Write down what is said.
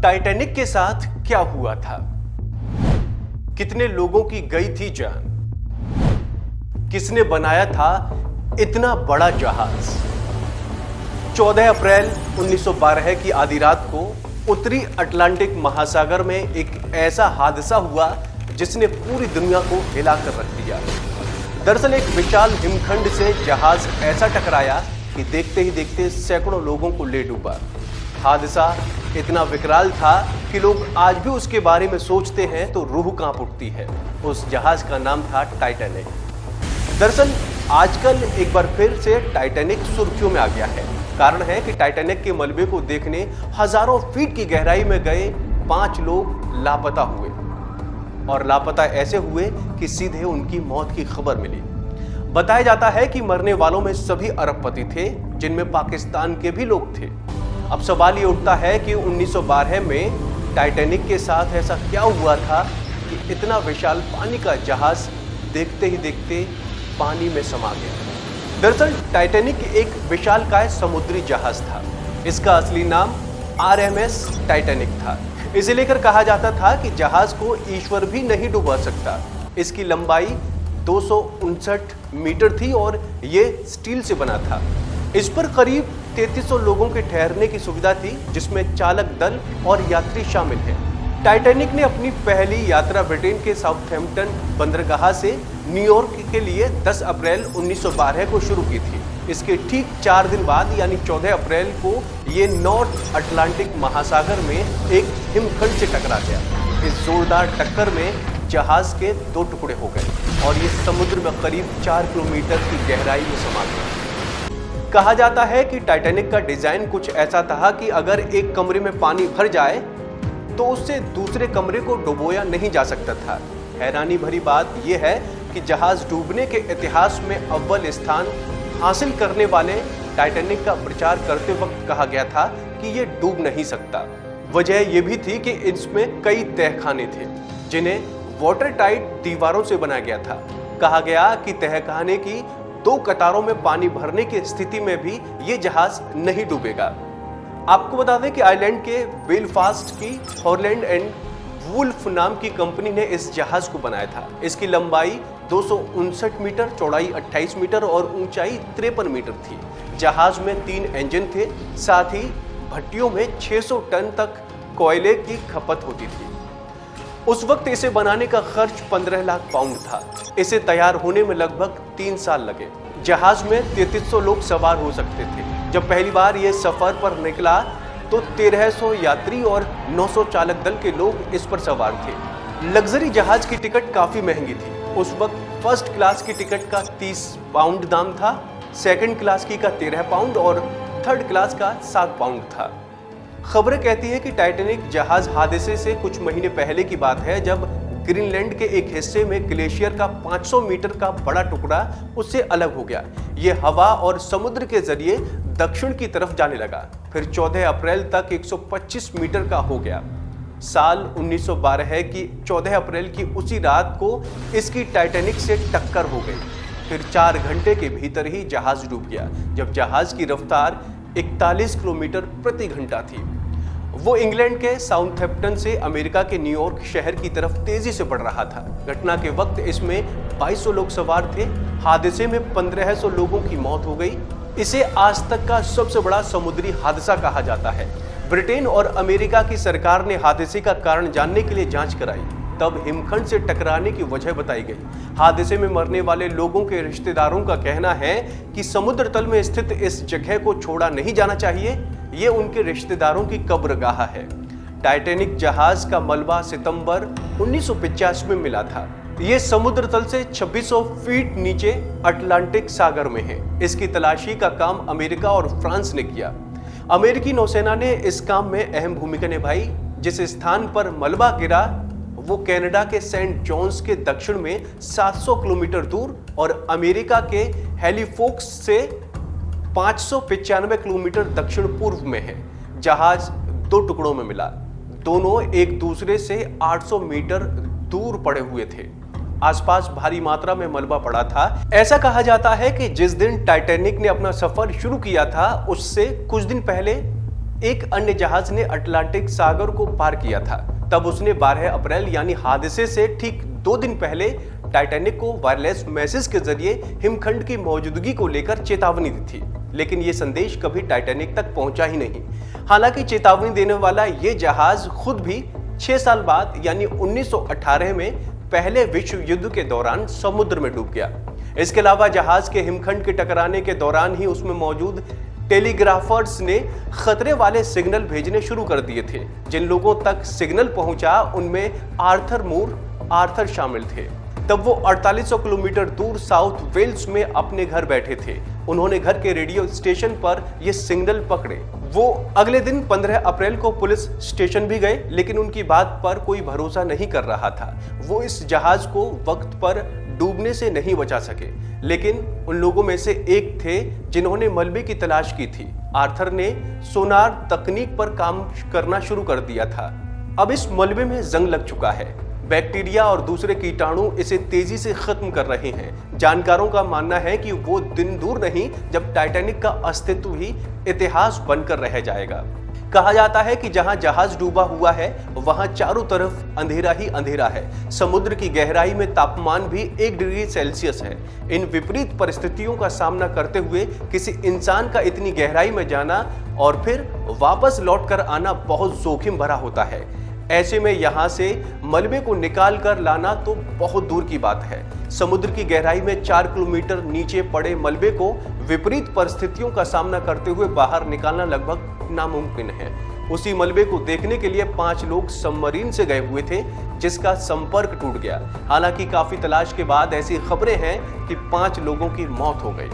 Titanic के साथ क्या हुआ था? कितने लोगों की गई थी जान? किसने बनाया था इतना बड़ा जहाज? 14 अप्रैल 1912 की आधी रात को उत्तरी अटलांटिक महासागर में एक ऐसा हादसा हुआ जिसने पूरी दुनिया को हिलाकर रख दिया। दरअसल एक विशाल हिमखंड से जहाज ऐसा टकराया कि देखते ही देखते सैकड़ों लोगों को ले डूबा। हादसा इतना विकराल था कि लोग आज भी उसके बारे में सोचते हैं तो रूह कांप उठती है। उस जहाज का नाम था टाइटैनिक। दरअसल आजकल एक बार फिर से टाइटैनिक सुर्खियों में आ गया है। कारण है कि टाइटैनिक के मलबे को देखने हजारों फीट की गहराई में गए 5 लोग लापता हुए, और लापता ऐसे हुए कि सीधे उनकी मौत की खबर मिली। बताया जाता है कि मरने वालों में सभी अरबपति थे, जिनमें पाकिस्तान के भी लोग थे। अब सवाल ये उठता है कि 1912 में टाइटैनिक के साथ ऐसा क्या हुआ था कि इतना विशाल पानी का जहाज देखते ही देखते पानी में समा गया। दरअसल टाइटैनिक एक विशालकाय समुद्री जहाज था। इसका असली नाम RMS टाइटैनिक था। इसे लेकर कहा जाता था कि जहाज को ईश्वर भी नहीं डुबा सकता। इसकी लंबाई 259 मीटर थी और ये स्टील से बना था। इस पर करीब 3300 लोगों के ठहरने की सुविधा थी, जिसमें चालक दल और यात्री शामिल हैं। टाइटैनिक ने अपनी पहली यात्रा ब्रिटेन के साउथहैम्पटन बंदरगाह से न्यूयॉर्क के लिए 10 अप्रैल 1912 को शुरू की थी। इसके ठीक 4 दिन बाद यानी 14 अप्रैल को ये नॉर्थ अटलांटिक महासागर में एक हिमखंड से टकरा गया। इस जोरदार टक्कर में जहाज के 2 टुकड़े हो गए और ये समुद्र में करीब 4 किलोमीटर की गहराई में समा गया। कहा जाता है कि टाइटैनिक का डिजाइन कुछ ऐसा था कि अगर एक कमरे में पानी भर जाए तो उससे दूसरे कमरे को डुबोया नहीं जा सकता था। हैरानी भरी बात यह है कि जहाज डूबने के इतिहास में अव्वल स्थान हासिल करने वाले टाइटैनिक का प्रचार करते वक्त कहा गया था कि यह डूब नहीं सकता। वजह यह भी थी कि इसमें कई तहखाने थे, जिन्हें वाटर टाइट दीवारों से बनाया गया था। कहा गया कि तहखाने की 2 कतारों में पानी भरने की स्थिति में भी ये जहाज नहीं डूबेगा। आपको बता दें कि आयरलैंड के बेलफास्ट की हॉलैंड एंड वुल्फ नाम की कंपनी ने इस जहाज को बनाया था। इसकी लंबाई 259 मीटर, चौड़ाई 28 मीटर और ऊंचाई 53 मीटर थी। जहाज में 3 इंजन थे। साथ ही भट्टियों में 600 टन तक कोयले की खपत होती थी। उस वक्त इसे बनाने का खर्च 15 लाख पाउंड था। इसे तैयार होने में लगभग 3 साल लगे। जहाज में 3300 लोग सवार हो सकते थे। जब पहली बार यह सफर पर निकला तो 1300 यात्री और 900 चालक दल के लोग इस पर सवार थे। लग्जरी जहाज की टिकट काफी महंगी थी। उस वक्त फर्स्ट क्लास की टिकट का 30 पाउंड दाम था, सेकंड क्लास की का 13 पाउंड और थर्ड क्लास का 7 पाउंड था। खबरें कहती हैं कि टाइटैनिक जहाज हादसे से कुछ महीने पहले की बात है, जब ग्रीनलैंड के एक हिस्से में ग्लेशियर का 500 मीटर का बड़ा टुकड़ा उससे अलग हो गया। ये हवा और समुद्र के जरिए दक्षिण की तरफ जाने लगा। फिर 14 अप्रैल तक 125 मीटर का हो गया। साल 1912 की 14 अप्रैल की उसी रात को इसकी टाइटैनिक से टक्कर हो गई। फिर 4 घंटे के भीतर ही जहाज डूब गया, जब जहाज की रफ्तार 41 किलोमीटर प्रति घंटा थी। वो इंग्लैंड के साउथहैम्पटन से अमेरिका के न्यूयॉर्क शहर की तरफ तेजी से बढ़ रहा था। घटना के वक्त इसमें 2200 लोग सवार थे। हादसे में 1500 लोगों की मौत हो गई। इसे आज तक का सबसे बड़ा समुद्री हादसा कहा जाता है। ब्रिटेन और अमेरिका की सरकार ने हादसे का कारण जानने के लिए जांच कराई। तब हिमखंड से टकराने की वजह बताई गई। हादसे में मरने वाले लोगों के रिश्तेदारों का कहना है कि समुद्र तल में स्थित इस जगह को छोड़ा नहीं जाना चाहिए। ये उनके रिश्तेदारों की कब्रगाह है। टाइटैनिक जहाज का मलबा सितंबर 1985 में मिला था। ये समुद्र तल से 2600 फीट नीचे अटलांटिक सागर में है। इसकी तलाशी का काम अमेरिका और फ्रांस ने किया। अमेरिकी नौसेना ने इस काम में अहम भूमिका निभाई। जिस स्थान पर मलबा गिरा वो कनाडा के सेंट जॉन्स के दक्षिण में 700 किलोमीटर दूर और अमेरिका के हैलिफैक्स से 595 किलोमीटर दक्षिण पूर्व में है। जहाज 2 टुकड़ों में मिला। दोनों एक दूसरे से 800 मीटर दूर पड़े हुए थे। आसपास भारी मात्रा में मलबा पड़ा था। ऐसा कहा जाता है कि जिस दिन टाइटैनिक ने अपना सफर शुरू किया था उससे कुछ दिन पहले एक अन्य जहाज ने अटलांटिक सागर को पार किया था। तब उसने 12 अप्रैल यानी हादसे से ठीक 2 दिन पहले टाइटैनिक को वायरलेस मैसेज के जरिए हिमखंड की मौजूदगी को लेकर चेतावनी दी थी, लेकिन ये संदेश कभी टाइटैनिक तक पहुंचा ही नहीं। हालांकि चेतावनी देने वाला ये जहाज खुद भी 6 साल बाद यानी 1918 में पहले विश्व युद्ध के दौरान समुद्र में डूब गया। इसके अलावा जहाज के हिमखंड के टकराने के दौरान ही उसमें मौजूद टेलीग्राफर्स ने खतरे वाले सिग्नल भेजने शुरू कर दिए थे। जिन लोगों तक सिग्नल पहुंचा उनमें आर्थर शामिल थे। तब वो 4800 किलोमीटर दूर साउथ वेल्स में अपने घर बैठे थे। उन्होंने घर के रेडियो स्टेशन पर ये सिग्नल पकड़े। वो अगले दिन 15 अप्रैल को पुलिस स्टेशन भी गए, लेकिन उनकी बात पर कोई भरोसा नहीं कर रहा था। वो इस जहाज को वक्त पर डूबने से नहीं बचा सके, लेकिन उन लोगों में से एक थे जिन्होंने मलबे की तलाश की थी। आर्थर ने सोनार तकनीक पर काम करना शुरू कर दिया था। अब इस मलबे में जंग लग चुका है। बैक्टीरिया और दूसरे कीटाणु इसे तेजी से खत्म कर रहे हैं। जानकारों का मानना है कि वो दिन दूर नहीं जब टाइटैनिक का अस्तित्व ही इतिहास बनकर रह जाएगा। कहा जाता है कि जहां जहाज डूबा हुआ है वहां चारों तरफ अंधेरा ही अंधेरा है। समुद्र की गहराई में तापमान भी 1 डिग्री सेल्सियस है। इन विपरीत परिस्थितियों का सामना करते हुए किसी इंसान का इतनी गहराई में जाना और फिर वापस लौटकर आना बहुत जोखिम भरा होता है। ऐसे में यहाँ से मलबे को निकाल कर लाना तो बहुत दूर की बात है। समुद्र की गहराई में 4 किलोमीटर नीचे पड़े मलबे को विपरीत परिस्थितियों का सामना करते हुए बाहर निकालना लगभग नामुमकिन है। उसी मलबे को देखने के लिए 5 लोग सबमरीन से गए हुए थे, जिसका संपर्क टूट गया। हालांकि काफी तलाश के बाद ऐसी खबरें हैं कि 5 लोगों की मौत हो गई।